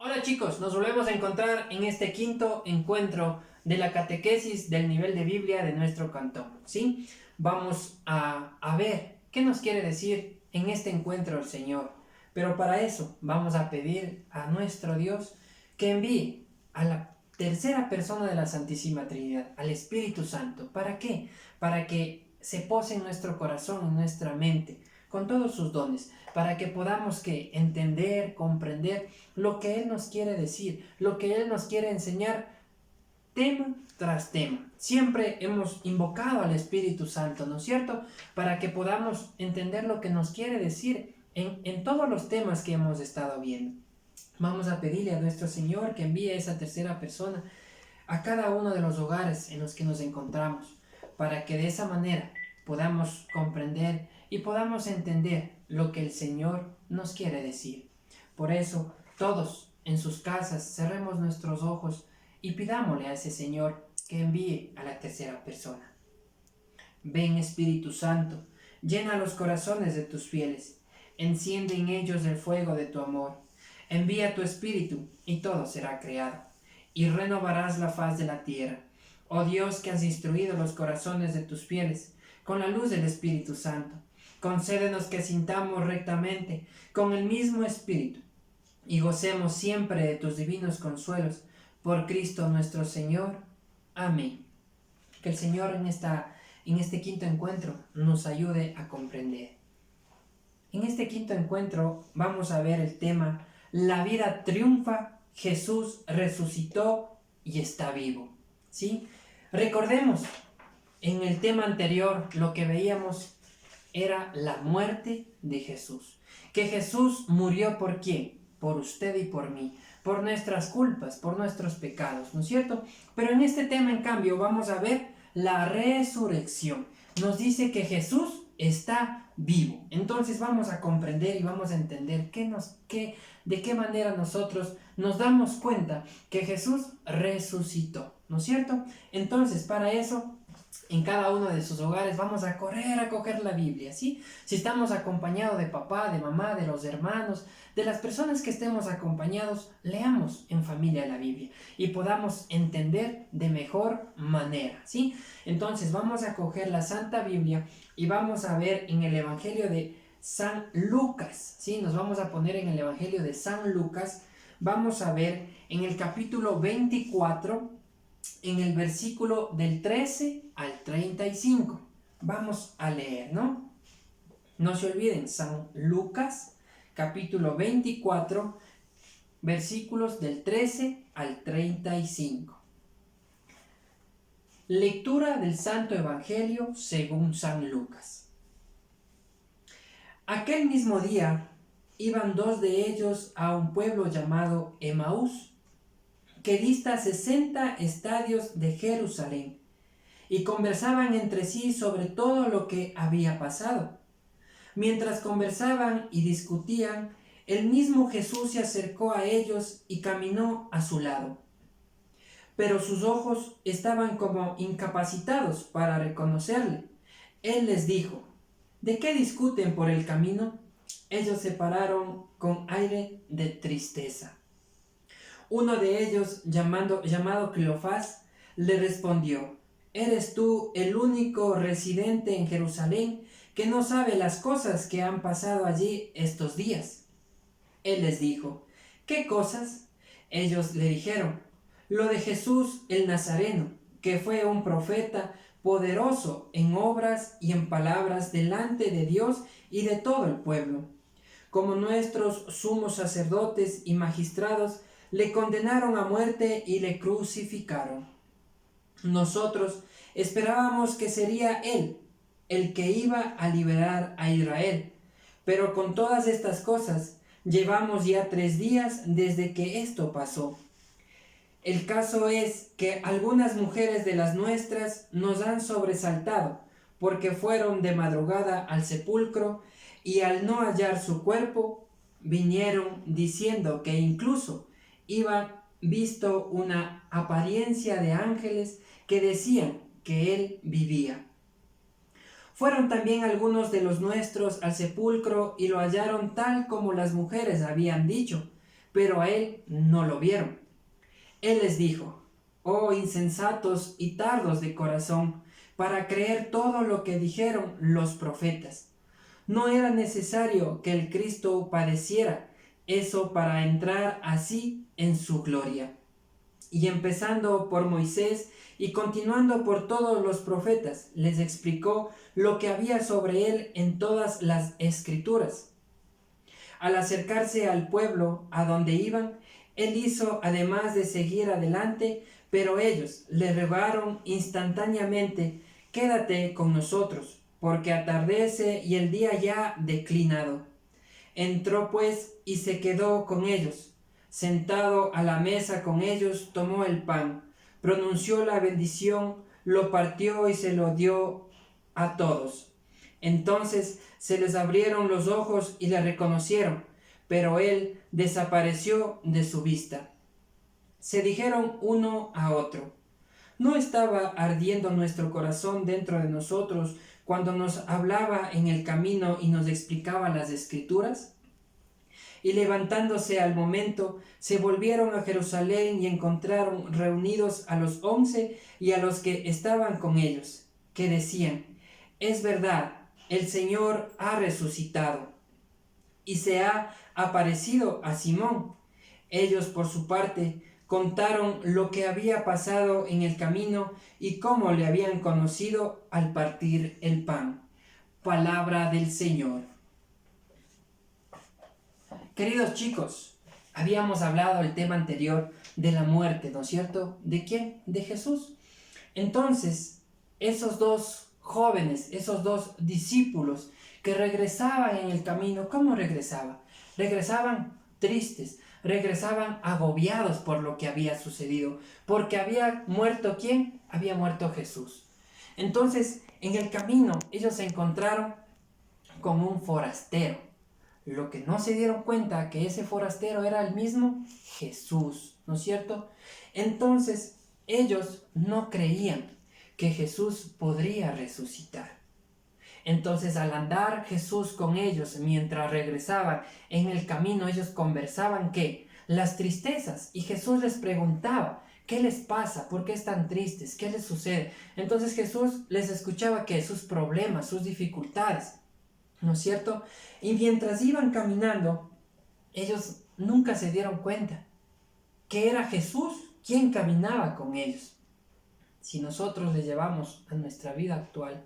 Hola chicos, nos volvemos a encontrar en este quinto encuentro de la catequesis del nivel de Biblia de nuestro cantón, ¿sí? Vamos a ver qué nos quiere decir en este encuentro el Señor. Pero para eso vamos a pedir a nuestro Dios que envíe a la tercera persona de la Santísima Trinidad, al Espíritu Santo. ¿Para qué? Para que se pose en nuestro corazón, en nuestra mente, con todos sus dones, para que podamos entender, comprender lo que Él nos quiere decir, lo que Él nos quiere enseñar, tema tras tema. Siempre hemos invocado al Espíritu Santo, ¿no es cierto? Para que podamos entender lo que nos quiere decir en todos los temas que hemos estado viendo. Vamos a pedirle a nuestro Señor que envíe a esa tercera persona a cada uno de los hogares en los que nos encontramos, para que de esa manera podamos comprender y podamos entender lo que el Señor nos quiere decir. Por eso, todos en sus casas cerremos nuestros ojos y pidámosle a ese Señor que envíe a la tercera persona. Ven Espíritu Santo, llena los corazones de tus fieles, enciende en ellos el fuego de tu amor. Envía tu Espíritu y todo será creado, y renovarás la faz de la tierra. Oh Dios, que has instruido los corazones de tus fieles con la luz del Espíritu Santo, concédenos que sintamos rectamente con el mismo Espíritu y gocemos siempre de tus divinos consuelos. Por Cristo nuestro Señor. Amén. Que el Señor en este quinto encuentro nos ayude a comprender. En este quinto encuentro vamos a ver el tema: la vida triunfa, Jesús resucitó y está vivo. ¿Sí? Recordemos, en el tema anterior lo que veíamos era la muerte de Jesús. Que Jesús murió ¿por quién? Por usted y por mí, por nuestras culpas, por nuestros pecados, ¿no es cierto? Pero en este tema, en cambio, vamos a ver la resurrección. Nos dice que Jesús está vivo. Entonces vamos a comprender y vamos a entender de qué manera nosotros nos damos cuenta que Jesús resucitó, ¿no es cierto? Entonces, para eso, en cada uno de sus hogares vamos a correr a coger la Biblia, ¿sí? Si estamos acompañados de papá, de mamá, de los hermanos, de las personas que estemos acompañados, leamos en familia la Biblia y podamos entender de mejor manera, ¿sí? Entonces vamos a coger la Santa Biblia y vamos a ver en el Evangelio de San Lucas, ¿sí? Nos vamos a poner en el Evangelio de San Lucas, vamos a ver en el capítulo 24, en el versículo del 13 al 35. Vamos a leer, ¿no? No se olviden, San Lucas, capítulo 24, versículos del 13 al 35. Lectura del Santo Evangelio según San Lucas. Aquel mismo día iban dos de ellos a un pueblo llamado Emaús, que dista 60 estadios de Jerusalén, y conversaban entre sí sobre todo lo que había pasado. Mientras conversaban y discutían, el mismo Jesús se acercó a ellos y caminó a su lado. Pero sus ojos estaban como incapacitados para reconocerle. Él les dijo: ¿de qué discuten por el camino? Ellos se pararon con aire de tristeza. Uno de ellos, llamado Cleofás, le respondió: ¿eres tú el único residente en Jerusalén que no sabe las cosas que han pasado allí estos días? Él les dijo: ¿qué cosas? Ellos le dijeron: lo de Jesús el Nazareno, que fue un profeta poderoso en obras y en palabras delante de Dios y de todo el pueblo. Como nuestros sumos sacerdotes y magistrados le condenaron a muerte y le crucificaron. Nosotros esperábamos que sería Él el que iba a liberar a Israel, pero con todas estas cosas llevamos ya 3 días desde que esto pasó. El caso es que algunas mujeres de las nuestras nos han sobresaltado, porque fueron de madrugada al sepulcro y al no hallar su cuerpo, vinieron diciendo que incluso iban visto una apariencia de ángeles que decían que él vivía. Fueron también algunos de los nuestros al sepulcro y lo hallaron tal como las mujeres habían dicho, pero a él no lo vieron. Él les dijo: oh insensatos y tardos de corazón, para creer todo lo que dijeron los profetas. ¿No era necesario que el Cristo padeciera eso para entrar así en su gloria? Y empezando por Moisés y continuando por todos los profetas, les explicó lo que había sobre él en todas las escrituras. Al acercarse al pueblo a donde iban, él hizo además de seguir adelante, pero ellos le rogaron instantáneamente: quédate con nosotros, porque atardece y el día ya declinado. Entró pues y se quedó con ellos. Sentado a la mesa con ellos, tomó el pan, pronunció la bendición, lo partió y se lo dio a todos. Entonces se les abrieron los ojos y le reconocieron, pero él desapareció de su vista. Se dijeron uno a otro: ¿no estaba ardiendo nuestro corazón dentro de nosotros cuando nos hablaba en el camino y nos explicaba las Escrituras? Y levantándose al momento, se volvieron a Jerusalén y encontraron reunidos a los 11 y a los que estaban con ellos, que decían: es verdad, el Señor ha resucitado y se ha aparecido a Simón. Ellos, por su parte, contaron lo que había pasado en el camino y cómo le habían conocido al partir el pan. Palabra del Señor. Queridos chicos, habíamos hablado el tema anterior de la muerte, ¿no es cierto? ¿De quién? De Jesús. Entonces, esos dos jóvenes, esos dos discípulos que regresaban en el camino, ¿cómo regresaban? Regresaban tristes, regresaban agobiados por lo que había sucedido, porque había muerto ¿quién? Había muerto Jesús. Entonces, en el camino ellos se encontraron con un forastero. Lo que no se dieron cuenta que ese forastero era el mismo Jesús, ¿no es cierto? Entonces, ellos no creían que Jesús podría resucitar. Entonces, al andar Jesús con ellos mientras regresaban en el camino, ellos conversaban ¿qué? Las tristezas, y Jesús les preguntaba: ¿qué les pasa? ¿Por qué están tristes? ¿Qué les sucede? Entonces Jesús les escuchaba ¿qué? Sus problemas, sus dificultades, ¿no es cierto? Y mientras iban caminando, ellos nunca se dieron cuenta que era Jesús quien caminaba con ellos. Si nosotros le llevamos a nuestra vida actual,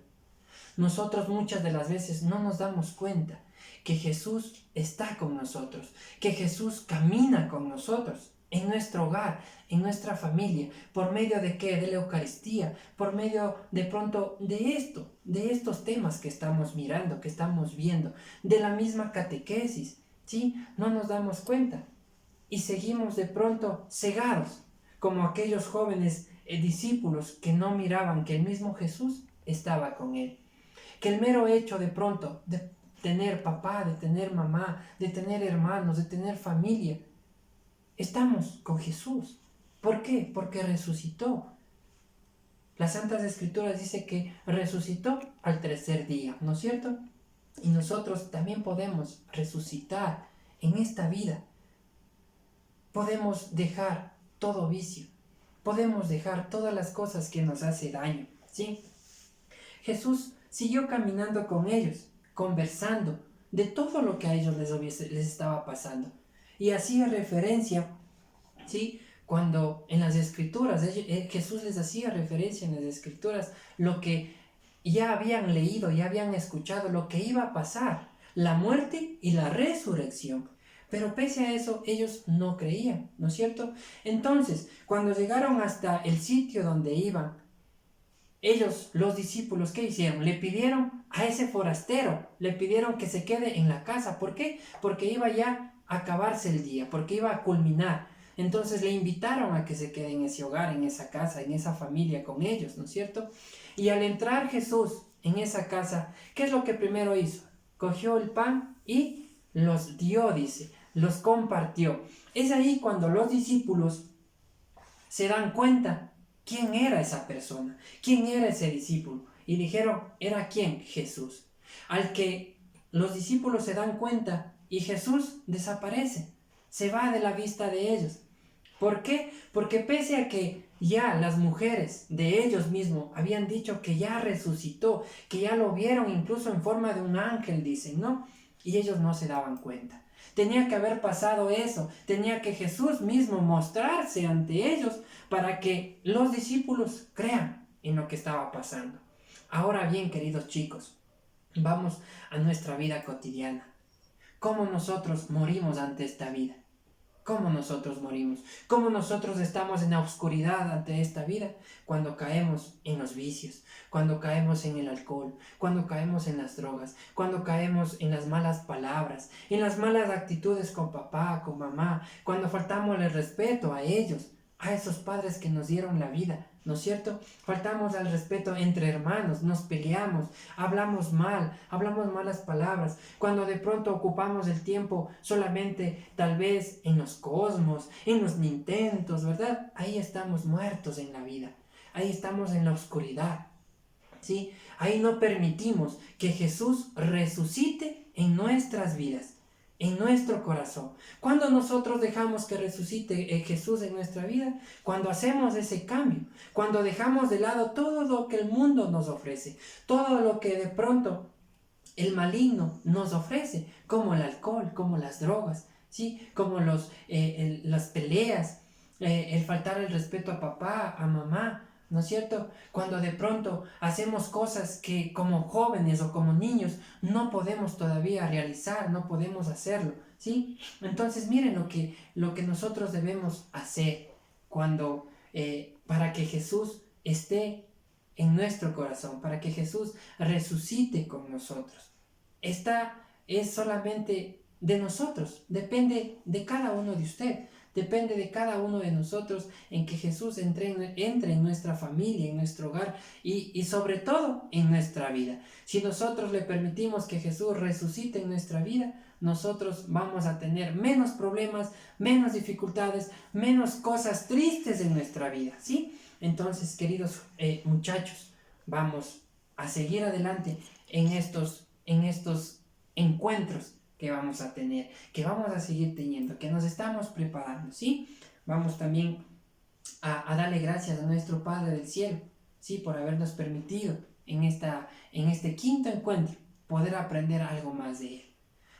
nosotros muchas de las veces no nos damos cuenta que Jesús está con nosotros, que Jesús camina con nosotros en nuestro hogar, en nuestra familia. ¿Por medio de qué? De la Eucaristía, por medio de pronto de estos temas que estamos mirando, que estamos viendo, de la misma catequesis, ¿sí? No nos damos cuenta y seguimos de pronto cegados, como aquellos jóvenes discípulos que no miraban que el mismo Jesús estaba con él. Que el mero hecho de pronto de tener papá, de tener mamá, de tener hermanos, de tener familia, estamos con Jesús. ¿Por qué? Porque resucitó. Las Santas Escrituras dice que resucitó al tercer día, ¿no es cierto? Y nosotros también podemos resucitar en esta vida. Podemos dejar todo vicio. Podemos dejar todas las cosas que nos hacen daño, ¿sí? Jesús siguió caminando con ellos, conversando de todo lo que a ellos les estaba pasando. Y hacía referencia, ¿sí? Cuando en las Escrituras, Jesús les hacía referencia en las Escrituras lo que ya habían leído, ya habían escuchado, lo que iba a pasar, la muerte y la resurrección. Pero pese a eso, ellos no creían, ¿no es cierto? Entonces, cuando llegaron hasta el sitio donde iban, ellos, los discípulos, ¿qué hicieron? Le pidieron a ese forastero, le pidieron que se quede en la casa. ¿Por qué? Porque iba ya a acabarse el día, porque iba a culminar. Entonces le invitaron a que se quede en ese hogar, en esa casa, en esa familia con ellos, ¿no es cierto? Y al entrar Jesús en esa casa, ¿qué es lo que primero hizo? Cogió el pan y los dio, dice, los compartió. Es ahí cuando los discípulos se dan cuenta quién era esa persona, quién era ese discípulo. Y dijeron, ¿era quién? Jesús. Al que los discípulos se dan cuenta y Jesús desaparece. se va de la vista de ellos. ¿Por qué? Porque pese a que ya las mujeres de ellos mismos habían dicho que ya resucitó, que ya lo vieron incluso en forma de un ángel, dicen, ¿no? Y ellos no se daban cuenta. Tenía que haber pasado eso, tenía que Jesús mismo mostrarse ante ellos para que los discípulos crean en lo que estaba pasando. Ahora bien, queridos chicos, vamos a nuestra vida cotidiana. ¿Cómo nosotros morimos ante esta vida? ¿Cómo nosotros morimos? ¿Cómo nosotros estamos en la oscuridad ante esta vida? Cuando caemos en los vicios, cuando caemos en el alcohol, cuando caemos en las drogas, cuando caemos en las malas palabras, en las malas actitudes con papá, con mamá, cuando faltamos el respeto a ellos, a esos padres que nos dieron la vida, ¿no es cierto? Faltamos al respeto entre hermanos, nos peleamos, hablamos mal, hablamos malas palabras, cuando de pronto ocupamos el tiempo solamente tal vez en los cosmos, en los Nintendos, ¿verdad? Ahí estamos muertos en la vida, ahí estamos en la oscuridad, ¿sí? Ahí no permitimos que Jesús resucite en nuestras vidas, en nuestro corazón. Cuando nosotros dejamos que resucite Jesús en nuestra vida, cuando hacemos ese cambio, cuando dejamos de lado todo lo que el mundo nos ofrece, todo lo que de pronto el maligno nos ofrece, como el alcohol, como las drogas, ¿sí? Como las peleas, el faltar el respeto a papá, a mamá, ¿no es cierto? Cuando de pronto hacemos cosas que como jóvenes o como niños no podemos todavía realizar, no podemos hacerlo, ¿sí? Entonces miren lo que nosotros debemos hacer cuando, para que Jesús esté en nuestro corazón, para que Jesús resucite con nosotros. Esta es solamente de nosotros, depende de cada uno de ustedes. Depende de cada uno de nosotros en que Jesús entre en nuestra familia, en nuestro hogar y sobre todo en nuestra vida. Si nosotros le permitimos que Jesús resucite en nuestra vida, nosotros vamos a tener menos problemas, menos dificultades, menos cosas tristes en nuestra vida, ¿sí? Entonces, queridos muchachos, vamos a seguir adelante en estos encuentros que vamos a tener, que vamos a seguir teniendo, que nos estamos preparando, ¿sí? Vamos también a darle gracias a nuestro Padre del Cielo, ¿sí? Por habernos permitido en este quinto encuentro poder aprender algo más de Él.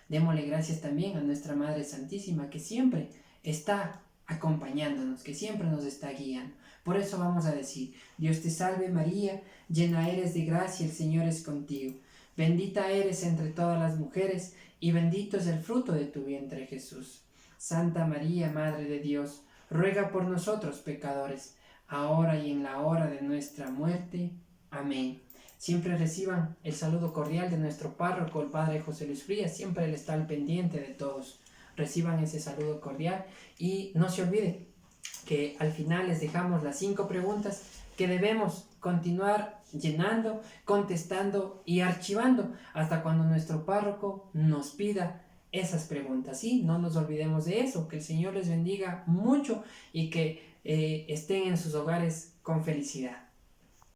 Démosle gracias también a nuestra Madre Santísima que siempre está acompañándonos, que siempre nos está guiando. Por eso vamos a decir: Dios te salve María, llena eres de gracia, el Señor es contigo. Bendita eres entre todas las mujeres, y bendito es el fruto de tu vientre Jesús. Santa María, Madre de Dios, ruega por nosotros pecadores, ahora y en la hora de nuestra muerte. Amén. Siempre reciban el saludo cordial de nuestro párroco, el Padre José Luis Frías. Siempre Él está al pendiente de todos. Reciban ese saludo cordial y no se olviden que al final les dejamos las 5 preguntas que debemos continuar llenando, contestando y archivando hasta cuando nuestro párroco nos pida esas preguntas, ¿sí? No nos olvidemos de eso. Que el Señor les bendiga mucho y que estén en sus hogares con felicidad.